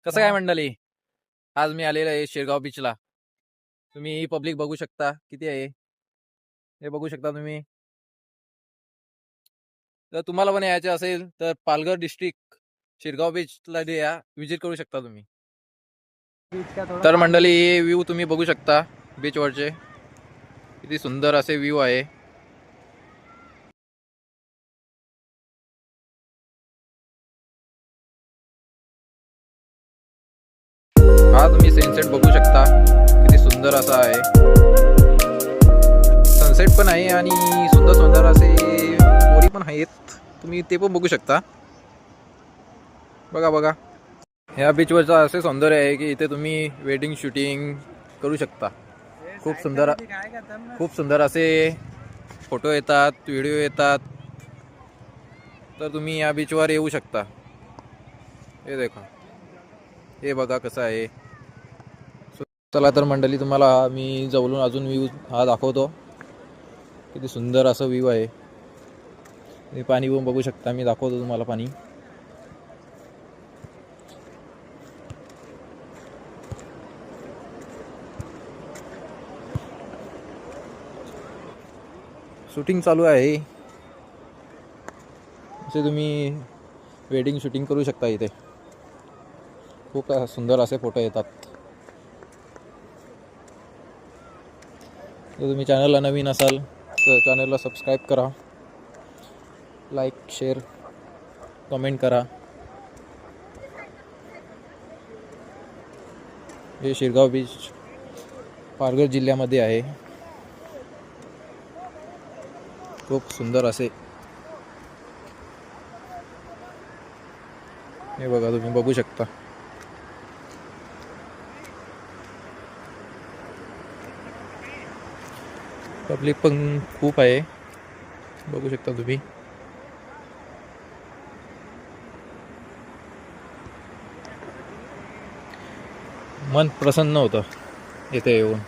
कसं काय मंडळी, आज मी आलेलो आहे शेरगाव बीचला. तुम्ही पब्लिक बघू शकता किती आहे, हे बघू शकता तुम्ही. जर तुम्हाला पण यायचे असेल तर पालघर डिस्ट्रिक्ट शेरगाव बीचला या विजिट करू शकता तुम्ही. तर मंडळी, हे व्ह्यू तुम्ही बघू शकता बीचवरचे, किती सुंदर असे व्ह्यू आहे. हा तुम्ही सनसेट बघू शकता, किती सुंदर असा आहे. सनसेट पण आहे आणि सुंदर सुंदर असे पोरी पण आहेत, तुम्ही ते पण बघू शकता. बघा बघा, ह्या बीचवरचं असे सौंदर्य आहे की इथे तुम्ही वेडिंग शूटिंग करू शकता. खूप सुंदर असे फोटो येतात, व्हिडिओ येतात. तर तुम्ही या बीचवर येऊ शकता. हे देखा, हे बघा कसं आहे. चला तर मंडळी, तुम्हाला मी जवळून अजून व्ह्यू हा दाखवतो. किती सुंदर असं व्ह्यू आहे. हे पाणी पण बघू शकता, मी दाखवतो तुम्हाला पाणी. शूटिंग चालू आहे, असे तुम्ही वेडिंग शूटिंग करू शकता इथे. खूप सुंदर असे फोटो येतात. जर तुम्ही चॅनलला नवीन असाल तर चॅनलला सबस्क्राईब करा, लाईक शेअर कमेंट करा. हे शेरगाव बीच पालघर जिल्ह्यामध्ये आहे. खूप सुंदर असे, हे बघा तुम्ही बघू शकता. पब्लिक पण खूप आहे, बघू शकता तुम्ही. मन प्रसन्न होतं इथे येऊन.